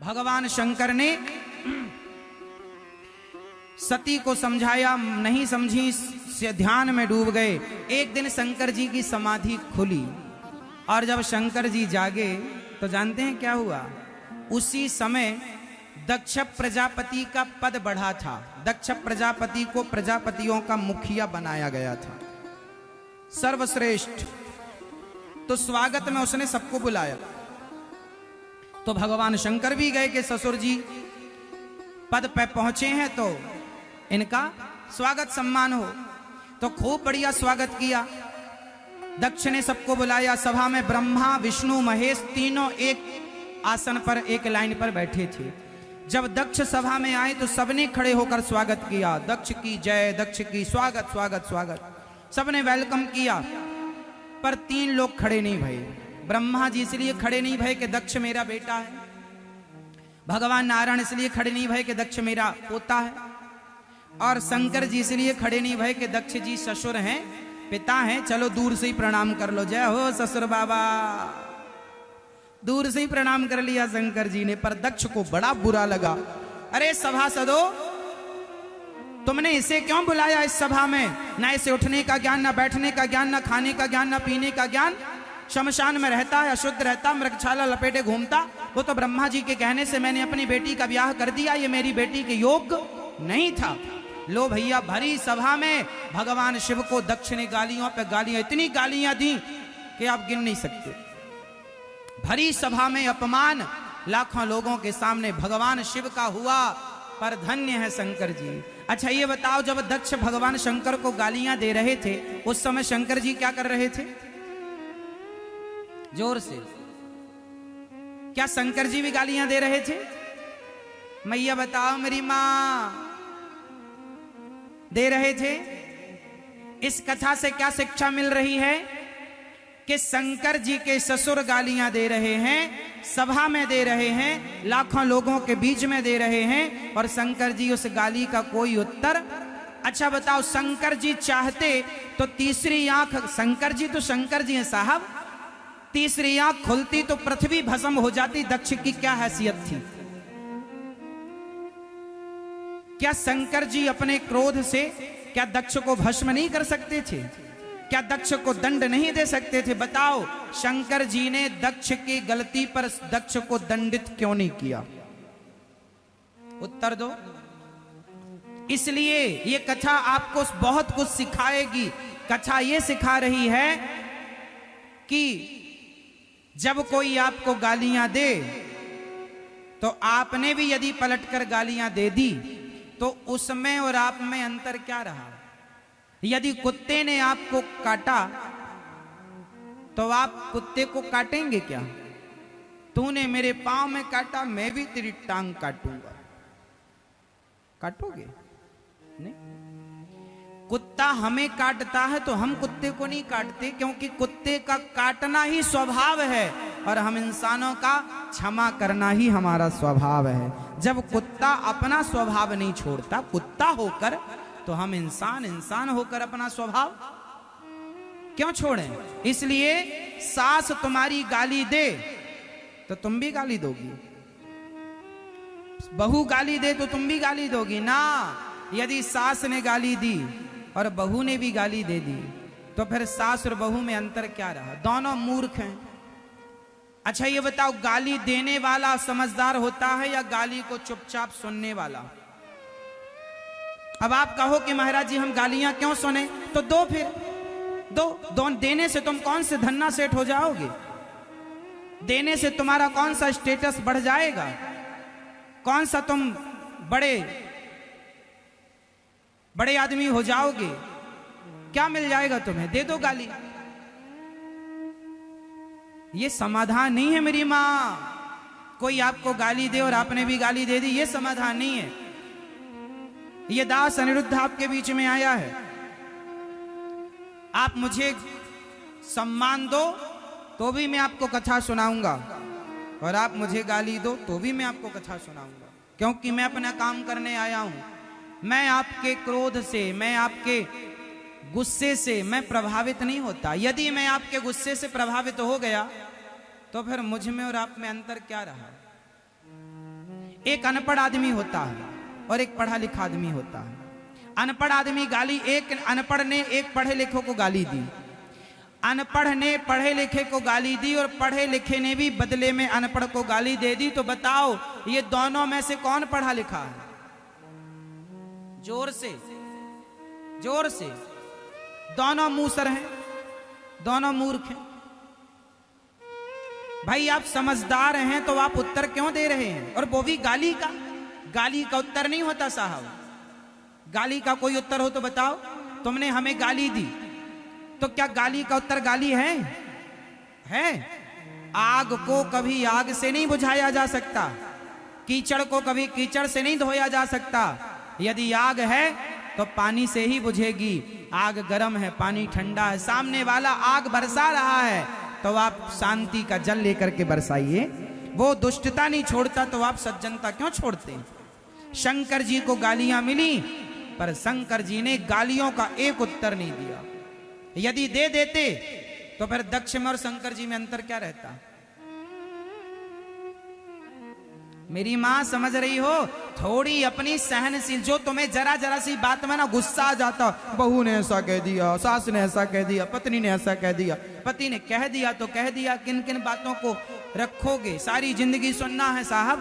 भगवान शंकर ने सती को समझाया, नहीं समझी, से ध्यान में डूब गए। एक दिन शंकर जी की समाधि खुली और जब शंकर जी जागे तो जानते हैं क्या हुआ? उसी समय दक्ष प्रजापति का पद बढ़ा था। दक्ष प्रजापति को प्रजापतियों का मुखिया बनाया गया था, सर्वश्रेष्ठ। तो स्वागत में उसने सबको बुलाया। तो भगवान शंकर भी गए कि ससुर जी पद पे पहुंचे हैं तो इनका स्वागत सम्मान हो। तो खूब बढ़िया स्वागत किया। दक्ष ने सबको बुलाया। सभा में ब्रह्मा विष्णु महेश तीनों एक आसन पर एक लाइन पर बैठे थे। जब दक्ष सभा में आए तो सबने खड़े होकर स्वागत किया। दक्ष की जय, दक्ष की स्वागत स्वागत स्वागत, सबने वेलकम किया। पर 3 लोग खड़े नहीं भये। ब्रह्मा जी इसलिए खड़े नहीं भये कि दक्ष मेरा बेटा है। भगवान नारायण इसलिए खड़े नहीं भये कि दक्ष मेरा पोता है। और शंकर जी इसलिए खड़े नहीं भये कि दक्ष जी ससुर हैं, पिता हैं। चलो दूर से ही प्रणाम कर लो, जय हो ससुर बाबा। दूर से ही प्रणाम कर लिया शंकर जी ने। पर दक्ष को बड़ा बुरा लगा। अरे सभासदों, तुमने इसे क्यों बुलाया इस सभा में? ना इसे उठने का ज्ञान, ना बैठने का ज्ञान, ना खाने का ज्ञान, ना पीने का ज्ञान। शमशान में रहता है, अशुद्ध रहता, मृगछाला लपेटे घूमता। वो तो ब्रह्मा जी के कहने से मैंने अपनी बेटी का ब्याह कर दिया, ये मेरी बेटी के योग्य नहीं था। लो भैया, भरी सभा में भगवान शिव को दक्ष ने गालियों पे गालियां, इतनी गालियां दी कि आप गिन नहीं सकते। भरी सभा में अपमान लाखों लोगों के सामने भगवान शिव का हुआ। पर धन्य है शंकर जी। अच्छा ये बताओ, जब दक्ष भगवान शंकर को गालियां दे रहे थे उस समय शंकर जी क्या कर रहे थे? जोर से, क्या शंकर जी भी गालियां दे रहे थे? मैया बताओ मेरी मां, दे रहे थे। इस कथा से क्या शिक्षा मिल रही है? कि शंकर जी के ससुर गालियां दे रहे हैं, सभा में दे रहे हैं, लाखों लोगों के बीच में दे रहे हैं, और शंकर जी उस गाली का कोई उत्तर। अच्छा बताओ, शंकर जी चाहते तो तीसरी आंख, शंकर जी तो शंकर जी हैं साहब, तीसरी आंख खुलती तो पृथ्वी भस्म हो जाती। दक्ष की क्या हैसियत थी? क्या शंकर जी अपने क्रोध से क्या दक्ष को भस्म नहीं कर सकते थे? क्या दक्ष को दंड नहीं दे सकते थे? बताओ, शंकर जी ने दक्ष की गलती पर दक्ष को दंडित क्यों नहीं किया? उत्तर दो। इसलिए ये कथा आपको बहुत कुछ सिखाएगी। कथा ये सिखा रही है कि जब कोई आपको गालियां दे तो आपने भी यदि पलटकर गालियां दे दी तो उसमें और आप में अंतर क्या रहा? यदि कुत्ते ने आपको काटा तो आप कुत्ते को काटेंगे क्या? तूने मेरे पांव में काटा, मैं भी तेरी टांग काटूंगा। काटोगे? नहीं। कुत्ता हमें काटता है तो हम कुत्ते को नहीं काटते, क्योंकि कुत्ते का काटना ही स्वभाव है और हम इंसानों का क्षमा करना ही हमारा स्वभाव है। जब कुत्ता अपना स्वभाव नहीं छोड़ता, कुत्ता होकर, तो हम इंसान होकर अपना स्वभाव क्यों छोड़ें? इसलिए सास तुम्हारी गाली दे तो तुम भी गाली दोगी, बहू गाली दे तो तुम भी गाली दोगी ना। यदि सास ने गाली दी और बहू ने भी गाली दे दी तो फिर सास और बहू में अंतर क्या रहा? दोनों मूर्ख हैं। अच्छा ये बताओ, गाली देने वाला समझदार होता है या गाली को चुपचाप सुनने वाला? अब आप कहो कि महाराज जी हम गालियां क्यों सुने, तो दो, फिर दो। देने से तुम कौन से धन्ना सेठ हो जाओगे? देने से तुम्हारा कौन सा स्टेटस बढ़ जाएगा? कौन सा तुम बड़े आदमी हो जाओगे? क्या मिल जाएगा तुम्हें? दे दो गाली। ये समाधान नहीं है मेरी मां। कोई आपको गाली दे और आपने भी गाली दे दी, ये समाधान नहीं है। ये दास अनिरुद्ध आपके बीच में आया है। आप मुझे सम्मान दो तो भी मैं आपको कथा सुनाऊंगा, और आप मुझे गाली दो तो भी मैं आपको कथा सुनाऊंगा, क्योंकि मैं अपना काम करने आया हूं। मैं आपके क्रोध से, मैं आपके गुस्से से मैं प्रभावित नहीं होता। यदि मैं आपके गुस्से से प्रभावित हो गया तो फिर मुझ में और आप में अंतर क्या रहा? एक अनपढ़ आदमी होता है और एक पढ़ा लिखा आदमी होता है। अनपढ़ आदमी गाली, एक अनपढ़ ने एक पढ़े लिखे को गाली दी, अनपढ़ ने पढ़े लिखे को गाली दी और पढ़े लिखे ने भी बदले में अनपढ़ को गाली दे दी। तो बताओ ये दोनों में से कौन पढ़ा लिखा है? जोर से, जोर से। दोनों मूसर हैं, दोनों मूर्ख हैं। भाई आप समझदार हैं तो आप उत्तर क्यों दे रहे हैं? और वो भी गाली का। गाली का उत्तर नहीं होता साहब। गाली का कोई उत्तर हो तो बताओ। तुमने हमें गाली दी तो क्या गाली का उत्तर गाली है? आग को कभी आग से नहीं बुझाया जा सकता, कीचड़ को कभी कीचड़ से नहीं धोया जा सकता। यदि आग है तो पानी से ही बुझेगी। आग गर्म है, पानी ठंडा है, सामने वाला आग बरसा रहा है तो आप शांति का जल लेकर के बरसाइए। वो दुष्टता नहीं छोड़ता तो आप सज्जनता क्यों छोड़ते हैं? शंकर जी को गालियां मिली पर शंकर जी ने गालियों का एक उत्तर नहीं दिया। यदि दे देते तो फिर दक्ष में और शंकर जी में अंतर क्या रहता? मेरी मां समझ रही हो? थोड़ी अपनी सहनशील, जो तुम्हें जरा जरा सी बात में ना गुस्सा आ जाता, बहू ने ऐसा कह दिया, सास ने ऐसा कह दिया, पत्नी ने ऐसा कह दिया, पति ने कह दिया तो कह दिया, किन किन बातों को रखोगे? सारी जिंदगी सुनना है साहब।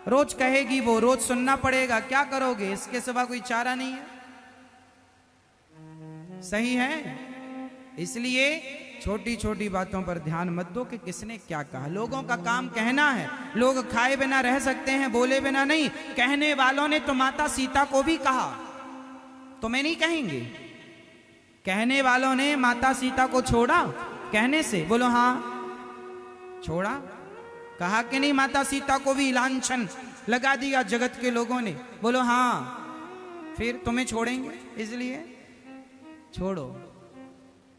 रोज कहेगी वो, रोज सुनना पड़ेगा, क्या करोगे? इसके सिवा कोई चारा नहीं है। सही है? इसलिए छोटी छोटी बातों पर ध्यान मत दो कि किसने क्या कहा। लोगों का काम कहना है। लोग खाए बिना रह सकते हैं, बोले बिना नहीं। कहने वालों ने तो माता सीता को भी कहा, तुम्हें नहीं कहेंगे? कहने वालों ने माता सीता को छोड़ा कहने से? बोलो हाँ, छोड़ा। कहा कि नहीं? माता सीता को भी लांछन लगा दिया जगत के लोगों ने। बोलो हाँ। फिर तुम्हें छोड़ेंगे? इसलिए छोड़ो।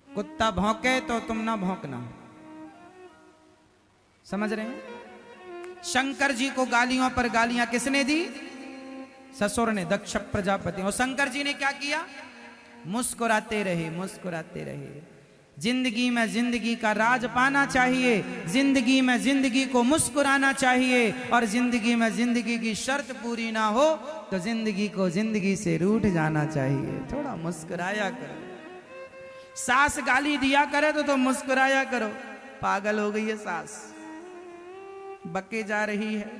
कुत्ता भौंके तो तुम ना भौंकना। समझ रहे हैं? शंकर जी को गालियों पर गालियां किसने दी? ससुर ने, दक्ष प्रजापति। और शंकर जी ने क्या किया? मुस्कुराते रहे, मुस्कुराते रहे। जिंदगी में जिंदगी का राज पाना चाहिए, जिंदगी में जिंदगी को मुस्कुराना चाहिए, और जिंदगी में जिंदगी की शर्त पूरी ना हो तो जिंदगी को जिंदगी से रूठ जाना चाहिए। थोड़ा मुस्कुराया करो। सास गाली दिया करे तो मुस्कुराया करो। पागल हो गई है सास, बके जा रही है।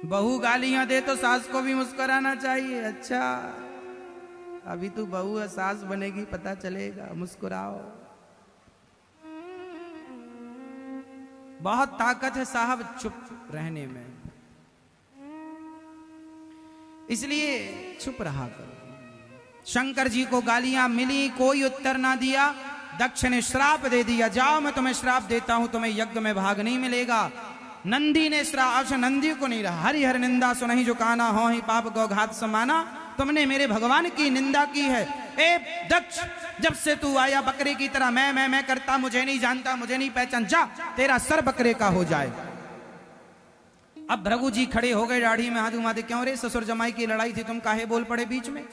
बहू गालियां दे तो सास को भी मुस्कुराना चाहिए। अच्छा, अभी तू बहू है, सास बनेगी, पता चलेगा। मुस्कुराओ। बहुत ताकत है साहब चुप रहने में, इसलिए चुप रहा करो। शंकर जी को गालियां मिली, कोई उत्तर ना दिया। दक्ष ने श्राप दे दिया, जाओ मैं तुम्हें श्राप देता हूं, तुम्हें यज्ञ में भाग नहीं मिलेगा। नंदी ने श्राप, नंदी को नहीं रहा। हरि हर निंदा सुनहि जो काना, हो ही पाप गौघात समाना। तुमने मेरे भगवान की निंदा की है। ए दक्ष, जब से तू आया बकरे की तरह मैं करता, मुझे नहीं जानता, मुझे नहीं पहचान, जा तेरा सर बकरे का हो जाए। अब भृगु जी खड़े हो गए, दाढ़ी में हाथ घुमाते, क्यों रे? ससुर जमाई की लड़ाई थी, तुम काहे बोल पड़े बीच में?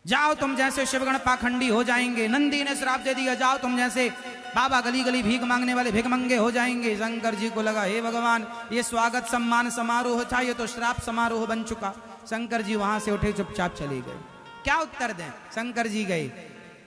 जाओ तुम जैसे शिवगण पाखंडी हो जाएंगे। नंदी ने श्राप दे दिया, जाओ तुम जैसे बाबा गली गली भीख मांगने वाले भिखमंगे हो जाएंगे। शंकर जी को लगा, हे भगवान, ये स्वागत सम्मान समारोह था, ये तो श्राप समारोह बन चुका। शंकर जी वहां से उठे, चुपचाप चले गए। क्या उत्तर दें? शंकर जी गए,